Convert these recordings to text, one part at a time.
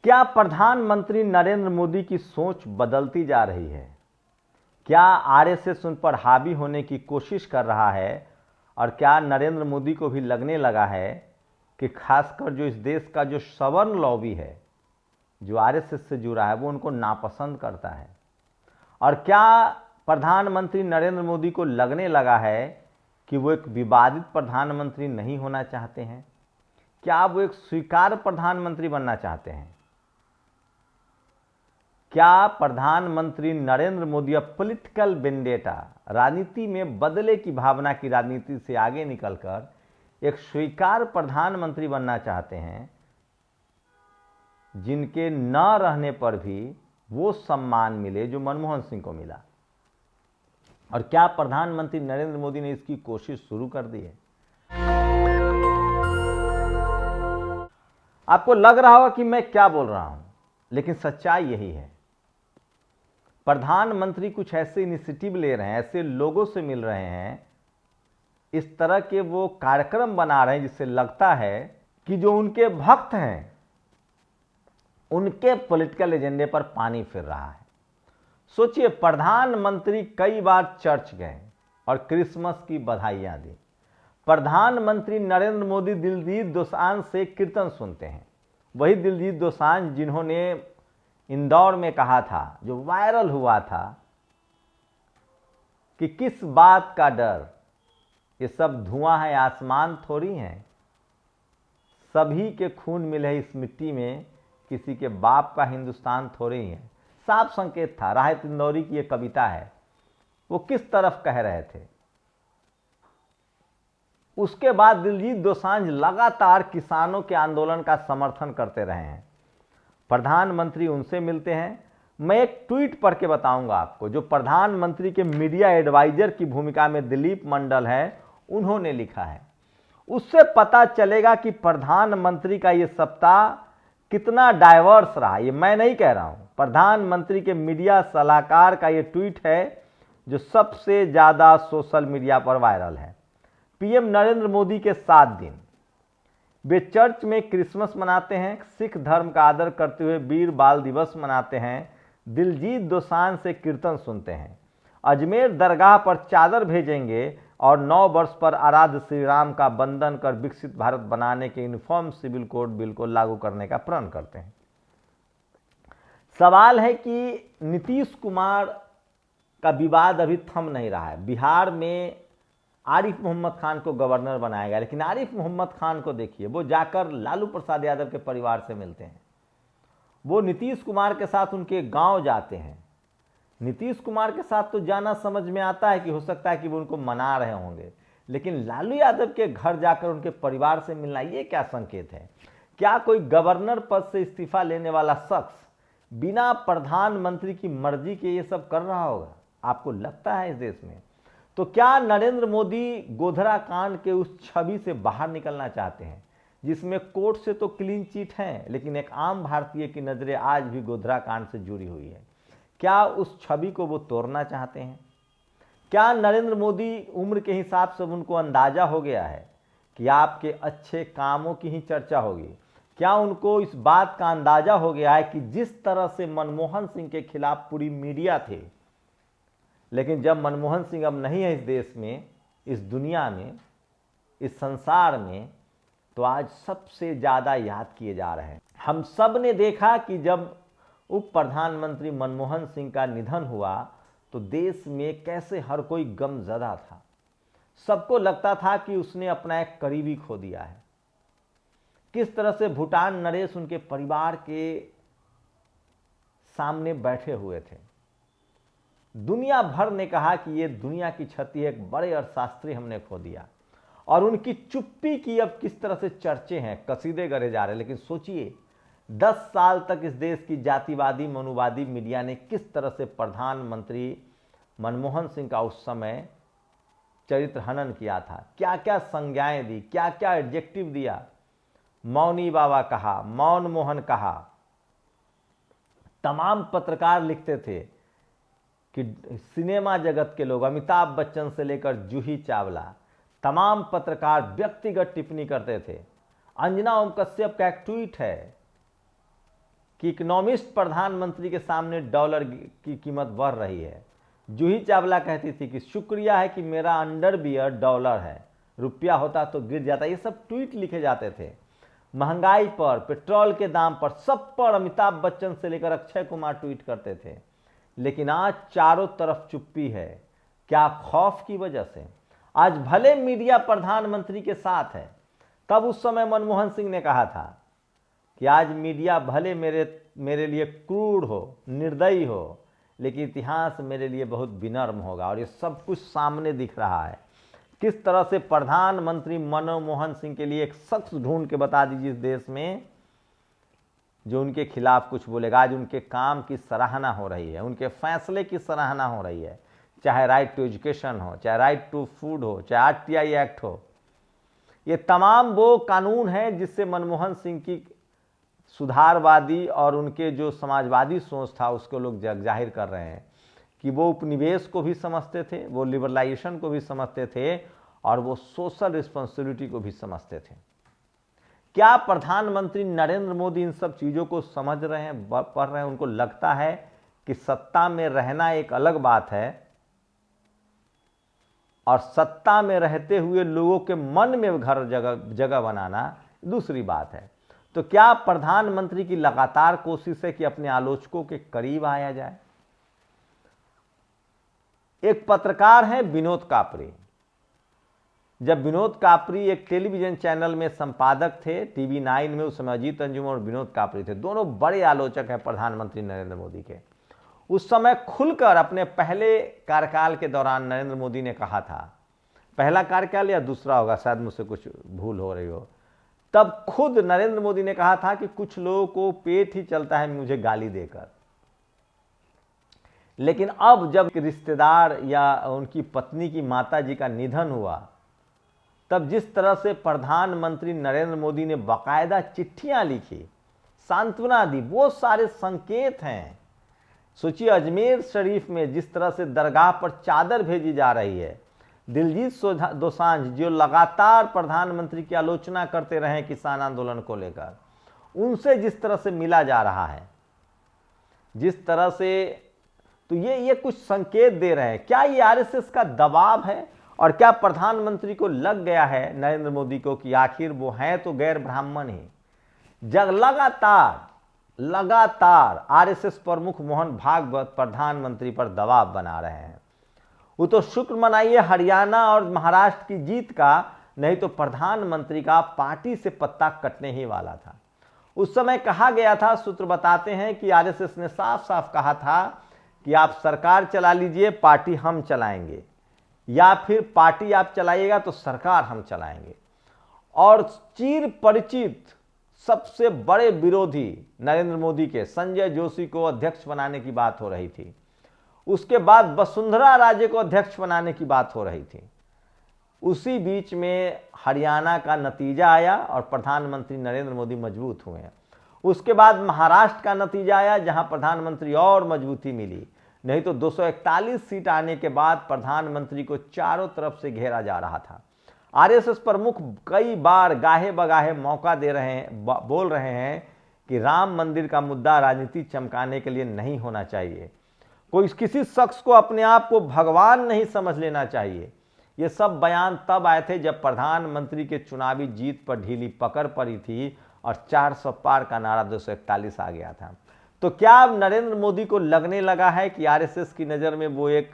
क्या प्रधानमंत्री नरेंद्र मोदी की सोच बदलती जा रही है? क्या आरएसएस उन पर हावी होने की कोशिश कर रहा है? और क्या नरेंद्र मोदी को भी लगने लगा है कि खासकर जो इस देश का जो सवर्ण लॉबी है, जो आरएसएस से जुड़ा है, वो उनको नापसंद करता है? और क्या प्रधानमंत्री नरेंद्र मोदी को लगने लगा है कि वो एक विवादित प्रधानमंत्री नहीं होना चाहते हैं? क्या वो एक स्वीकार्य प्रधानमंत्री बनना चाहते हैं? क्या प्रधानमंत्री नरेंद्र मोदी अब पॉलिटिकल वेंडेटा, राजनीति में बदले की भावना की राजनीति से आगे निकलकर एक स्वीकार्य प्रधानमंत्री बनना चाहते हैं, जिनके न रहने पर भी वो सम्मान मिले जो मनमोहन सिंह को मिला? और क्या प्रधानमंत्री नरेंद्र मोदी ने इसकी कोशिश शुरू कर दी है? आपको लग रहा होगा कि मैं क्या बोल रहा हूं, लेकिन सच्चाई यही है। प्रधानमंत्री कुछ ऐसे इनिशिएटिव ले रहे हैं, ऐसे लोगों से मिल रहे हैं, इस तरह के वो कार्यक्रम बना रहे हैं जिससे लगता है कि जो उनके भक्त हैं उनके पॉलिटिकल एजेंडे पर पानी फिर रहा है। सोचिए, प्रधानमंत्री कई बार चर्च गए और क्रिसमस की बधाइयां दी। प्रधानमंत्री नरेंद्र मोदी दिलजीत दोसांझ से कीर्तन सुनते हैं। वही दिलजीत दोसांझ जिन्होंने इंदौर में कहा था, जो वायरल हुआ था, कि किस बात का डर, ये सब धुआं है, आसमान थोड़ी है, सभी के खून मिले इस मिट्टी में, किसी के बाप का हिंदुस्तान थोड़ी है। साफ संकेत था। राहत इंदौरी की ये कविता है, वो किस तरफ कह रहे थे। उसके बाद दिलजीत दोसांझ लगातार किसानों के आंदोलन का समर्थन करते रहे हैं। प्रधानमंत्री उनसे मिलते हैं। मैं एक ट्वीट पढ़ के बताऊंगा आपको, जो प्रधानमंत्री के मीडिया एडवाइजर की भूमिका में दिलीप मंडल है, उन्होंने लिखा है। उससे पता चलेगा कि प्रधानमंत्री का ये सप्ताह कितना डाइवर्स रहा। ये मैं नहीं कह रहा हूं, प्रधानमंत्री के मीडिया सलाहकार का ये ट्वीट है जो सबसे ज्यादा सोशल मीडिया पर वायरल है। पीएम नरेंद्र मोदी के 7 दिन वे चर्च में क्रिसमस मनाते हैं, सिख धर्म का आदर करते हुए वीर बाल दिवस मनाते हैं, दिलजीत दोसांझ से कीर्तन सुनते हैं, अजमेर दरगाह पर चादर भेजेंगे और 9 वर्ष पर आराध्य श्री राम का बंधन कर विकसित भारत बनाने के यूनिफॉर्म सिविल कोड बिल को लागू करने का प्रण करते हैं। सवाल है कि नीतीश कुमार का विवाद अभी थम नहीं रहा है। बिहार में आरिफ मोहम्मद खान को गवर्नर बनाया गया, लेकिन आरिफ मोहम्मद खान को देखिए, वो जाकर लालू प्रसाद यादव के परिवार से मिलते हैं। वो नीतीश कुमार के साथ उनके गांव जाते हैं। नीतीश कुमार के साथ तो जाना समझ में आता है कि हो सकता है कि वो उनको मना रहे होंगे, लेकिन लालू यादव के घर जाकर उनके परिवार से मिलना, ये क्या संकेत है? क्या कोई गवर्नर पद से इस्तीफा लेने वाला शख्स बिना प्रधानमंत्री की मर्जी के ये सब कर रहा होगा? आपको लगता है इस देश में? तो क्या नरेंद्र मोदी गोधरा कांड के उस छवि से बाहर निकलना चाहते हैं, जिसमें कोर्ट से तो क्लीन चिट है, लेकिन एक आम भारतीय की नजरें आज भी गोधरा कांड से जुड़ी हुई है? क्या उस छवि को वो तोड़ना चाहते हैं? क्या नरेंद्र मोदी उम्र के हिसाब से उनको अंदाजा हो गया है कि आपके अच्छे कामों की ही चर्चा होगी? क्या उनको इस बात का अंदाजा हो गया है कि जिस तरह से मनमोहन सिंह के खिलाफ पूरी मीडिया थे, लेकिन जब मनमोहन सिंह अब नहीं है इस देश में, इस दुनिया में, इस संसार में, तो आज सबसे ज्यादा याद किए जा रहे हैं। हम सब ने देखा कि जब उप प्रधानमंत्री मनमोहन सिंह का निधन हुआ तो देश में कैसे हर कोई गमज़दा था। सबको लगता था कि उसने अपना एक करीबी खो दिया है। किस तरह से भूटान नरेश उनके परिवार के सामने बैठे हुए थे। दुनिया भर ने कहा कि ये दुनिया की क्षति है, एक बड़े अर्थशास्त्री हमने खो दिया। और उनकी चुप्पी की अब किस तरह से चर्चे हैं, कसीदे गढ़े जा रहे हैं। लेकिन सोचिए, 10 साल तक इस देश की जातिवादी मनुवादी मीडिया ने किस तरह से प्रधानमंत्री मनमोहन सिंह का उस समय चरित्र हनन किया था, क्या क्या संज्ञाएं दी, क्या क्या एडजेक्टिव दिया। मौनी बाबा कहा, मौन मोहन कहा। तमाम पत्रकार लिखते थे कि सिनेमा जगत के लोग, अमिताभ बच्चन से लेकर जूही चावला, तमाम पत्रकार व्यक्तिगत टिप्पणी करते थे। अंजना ओम कश्यप का एक ट्वीट है कि इकोनॉमिस्ट प्रधानमंत्री के सामने डॉलर की कीमत बढ़ रही है। जूही चावला कहती थी कि शुक्रिया है कि मेरा अंडरवियर डॉलर है, रुपया होता तो गिर जाता। ये सब ट्वीट लिखे जाते थे। महंगाई पर, पेट्रोल के दाम पर, सब पर अमिताभ बच्चन से लेकर अक्षय कुमार ट्वीट करते थे। लेकिन आज चारों तरफ चुप्पी है। क्या खौफ की वजह से? आज भले मीडिया प्रधानमंत्री के साथ है, तब उस समय मनमोहन सिंह ने कहा था कि आज मीडिया भले मेरे लिए क्रूर हो, निर्दयी हो, लेकिन इतिहास मेरे लिए बहुत विनम्र होगा। और ये सब कुछ सामने दिख रहा है। किस तरह से प्रधानमंत्री मनमोहन सिंह के लिए एक शख्स ढूंढ के बता दीजिए इस देश में जो उनके खिलाफ कुछ बोलेगा। आज उनके काम की सराहना हो रही है, उनके फैसले की सराहना हो रही है, चाहे राइट टू एजुकेशन हो, चाहे राइट टू फूड हो, चाहे आरटीआई एक्ट हो। ये तमाम वो कानून हैं जिससे मनमोहन सिंह की सुधारवादी और उनके जो समाजवादी सोच था उसको लोग जाहिर कर रहे हैं कि वो उपनिवेश को भी समझते थे, वो लिबरलाइजेशन को भी समझते थे और वो सोशल रिस्पॉन्सिबिलिटी को भी समझते थे। क्या प्रधानमंत्री नरेंद्र मोदी इन सब चीज़ों को समझ रहे हैं, पढ़ रहे हैं? उनको लगता है कि सत्ता में रहना एक अलग बात है और सत्ता में रहते हुए लोगों के मन में घर जगह बनाना दूसरी बात है। तो क्या प्रधानमंत्री की लगातार कोशिश है कि अपने आलोचकों के करीब आया जाए? एक पत्रकार हैं विनोद कापरी। जब विनोद कापरी एक टेलीविजन चैनल में संपादक थे, टीवी 9 में, उस समय अजीत अंजुम और विनोद कापरी थे, दोनों बड़े आलोचक हैं प्रधानमंत्री नरेंद्र मोदी के। उस समय खुलकर अपने पहले कार्यकाल के दौरान नरेंद्र मोदी ने कहा था, पहला कार्यकाल या दूसरा होगा, शायद मुझसे कुछ भूल हो रही हो, तब खुद नरेंद्र मोदी ने कहा था कि कुछ लोगों को पेट ही चलता है मुझे गाली देकर। लेकिन अब जब रिश्तेदार या उनकी पत्नी की माताजी का निधन हुआ, तब जिस तरह से प्रधानमंत्री नरेंद्र मोदी ने बाकायदा चिट्ठियां लिखी, सांत्वना दी, वो सारे संकेत हैं। सोचिए अजमेर शरीफ में जिस तरह से दरगाह पर चादर भेजी जा रही है, दिलजीत दोसांझ जो लगातार प्रधानमंत्री की आलोचना करते रहे किसान आंदोलन को लेकर, उनसे जिस तरह से मिला जा रहा है, जिस तरह से, तो ये कुछ संकेत दे रहे हैं। क्या ये आरएसएस का दबाव है और क्या प्रधानमंत्री को लग गया है नरेंद्र मोदी को कि आखिर वो हैं तो गैर ब्राह्मण ही? जब लगातार आरएसएस प्रमुख मोहन भागवत प्रधानमंत्री पर दबाव बना रहे हैं। वो तो शुक्र मनाइए हरियाणा और महाराष्ट्र की जीत का, नहीं तो प्रधानमंत्री का पार्टी से पत्ता कटने ही वाला था। उस समय कहा गया था, सूत्र बताते हैं कि आरएसएस ने साफ साफ कहा था कि आप सरकार चला लीजिए, पार्टी हम चलाएंगे, या फिर पार्टी आप चलाइएगा तो सरकार हम चलाएंगे। और चिर परिचित सबसे बड़े विरोधी नरेंद्र मोदी के संजय जोशी को अध्यक्ष बनाने की बात हो रही थी। उसके बाद वसुंधरा राजे को अध्यक्ष बनाने की बात हो रही थी। उसी बीच में हरियाणा का नतीजा आया और प्रधानमंत्री नरेंद्र मोदी मजबूत हुए। उसके बाद महाराष्ट्र का नतीजा आया जहां प्रधानमंत्री और मजबूती मिली। नहीं तो 241 सीट आने के बाद प्रधानमंत्री को चारों तरफ से घेरा जा रहा था। आरएसएस प्रमुख कई बार गाहे बगाहे मौका दे रहे हैं, बोल रहे हैं कि राम मंदिर का मुद्दा राजनीति चमकाने के लिए नहीं होना चाहिए, कोई किसी शख्स को अपने आप को भगवान नहीं समझ लेना चाहिए। ये सब बयान तब आए थे जब प्रधानमंत्री के चुनावी जीत पर ढीली पकड़ पड़ी थी और 400 पार का नारा 241 आ गया था। तो क्या अब नरेंद्र मोदी को लगने लगा है कि आरएसएस की नज़र में वो एक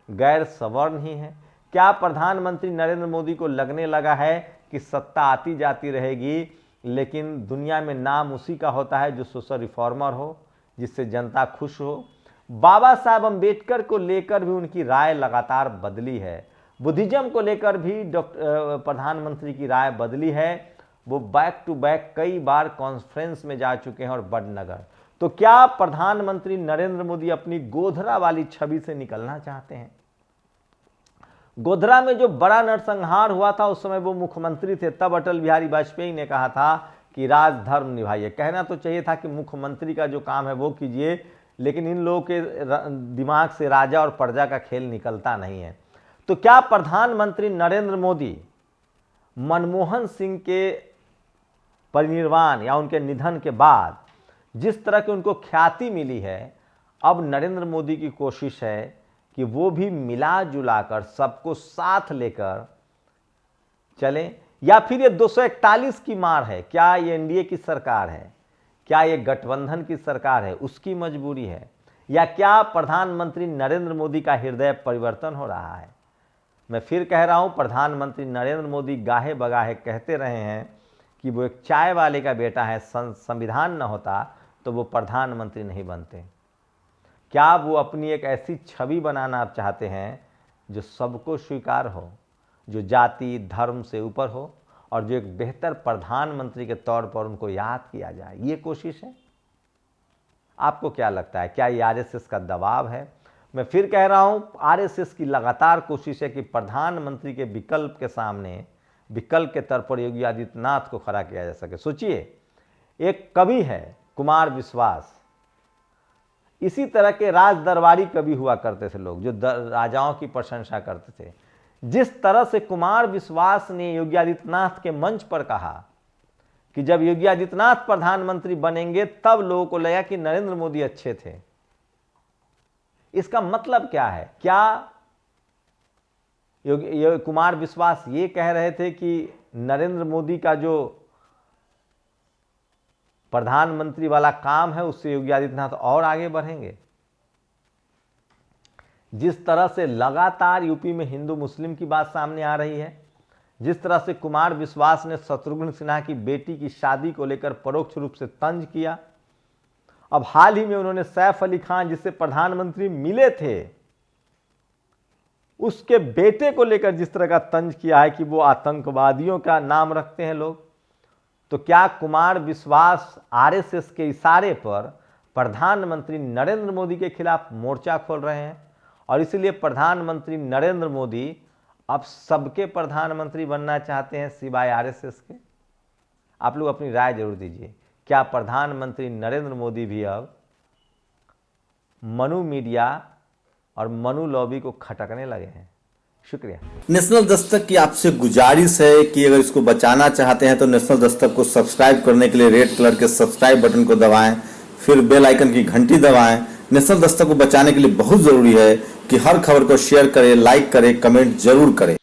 गैर सवर्ण ही है? क्या प्रधानमंत्री नरेंद्र मोदी को लगने लगा है कि सत्ता आती जाती रहेगी, लेकिन दुनिया में नाम उसी का होता है जो सोशल रिफॉर्मर हो, जिससे जनता खुश हो? बाबा साहब अम्बेडकर को लेकर भी उनकी राय लगातार बदली है। बुद्धिज्म को लेकर भी प्रधानमंत्री की राय बदली है। वो बैक टू बैक कई बार कॉन्फ्रेंस में जा चुके हैं और बड़नगर। तो क्या प्रधानमंत्री नरेंद्र मोदी अपनी गोधरा वाली छवि से निकलना चाहते हैं? गोधरा में जो बड़ा नरसंहार हुआ था उस समय वो मुख्यमंत्री थे, तब अटल बिहारी वाजपेयी ने कहा था कि राजधर्म निभाइए। कहना तो चाहिए था कि मुख्यमंत्री का जो काम है वो कीजिए, लेकिन इन लोगों के दिमाग से राजा और प्रजा का खेल निकलता नहीं है। तो क्या प्रधानमंत्री नरेंद्र मोदी मनमोहन सिंह के परिनिर्वाण या उनके निधन के बाद जिस तरह की उनको ख्याति मिली है, अब नरेंद्र मोदी की कोशिश है कि वो भी मिला जुला कर सबको साथ लेकर चलें। या फिर ये 241 की मार है, क्या ये एनडीए की सरकार है, क्या ये गठबंधन की सरकार है, उसकी मजबूरी है, या क्या प्रधानमंत्री नरेंद्र मोदी का हृदय परिवर्तन हो रहा है। मैं फिर कह रहा हूं, प्रधानमंत्री नरेंद्र मोदी गाहे बगाहे कहते रहे हैं कि वो एक चाय वाले का बेटा है, संविधान न होता तो वो प्रधानमंत्री नहीं बनते। क्या वो अपनी एक ऐसी छवि बनाना आप चाहते हैं जो सबको स्वीकार हो, जो जाति धर्म से ऊपर हो, और जो एक बेहतर प्रधानमंत्री के तौर पर उनको याद किया जाए, ये कोशिश है? आपको क्या लगता है, क्या ये आरएसएस का दबाव है? मैं फिर कह रहा हूं, आरएसएस की लगातार कोशिश है कि प्रधानमंत्री के विकल्प के सामने, विकल्प के तौर पर योगी आदित्यनाथ को खड़ा किया जा सके। सोचिए, एक कवि है कुमार विश्वास, इसी तरह के राज दरबारी कवि हुआ करते थे लोग, जो राजाओं की प्रशंसा करते थे। जिस तरह से कुमार विश्वास ने योगी आदित्यनाथ के मंच पर कहा कि जब योगी आदित्यनाथ प्रधानमंत्री बनेंगे तब लोगों को लगा कि नरेंद्र मोदी अच्छे थे, इसका मतलब क्या है? क्या कुमार विश्वास ये कह रहे थे कि नरेंद्र मोदी का जो प्रधानमंत्री वाला काम है उससे योगी आदित्यनाथ और आगे बढ़ेंगे? जिस तरह से लगातार यूपी में हिंदू मुस्लिम की बात सामने आ रही है, जिस तरह से कुमार विश्वास ने शत्रुघ्न सिन्हा की बेटी की शादी को लेकर परोक्ष रूप से तंज किया, अब हाल ही में उन्होंने सैफ अली खान जिससे प्रधानमंत्री मिले थे उसके बेटे को लेकर जिस तरह का तंज किया है कि वो आतंकवादियों का नाम रखते हैं लोग, तो क्या कुमार विश्वास आरएसएस के इशारे पर प्रधानमंत्री नरेंद्र मोदी के खिलाफ मोर्चा खोल रहे हैं? और इसलिए प्रधानमंत्री नरेंद्र मोदी अब सबके प्रधानमंत्री बनना चाहते हैं सिवाय आरएसएस के? आप लोग अपनी राय जरूर दीजिए। क्या प्रधानमंत्री नरेंद्र मोदी भी अब मनु मीडिया और मनु लॉबी को खटकने लगे हैं? शुक्रिया। नेशनल दस्तक की आपसे गुजारिश है कि अगर इसको बचाना चाहते हैं तो नेशनल दस्तक को सब्सक्राइब करने के लिए रेड कलर के सब्सक्राइब बटन को दबाएं, फिर बेल आइकन की घंटी दबाएं। नेशनल दस्तक को बचाने के लिए बहुत जरूरी है कि हर खबर को शेयर करें, लाइक करें, कमेंट जरूर करें।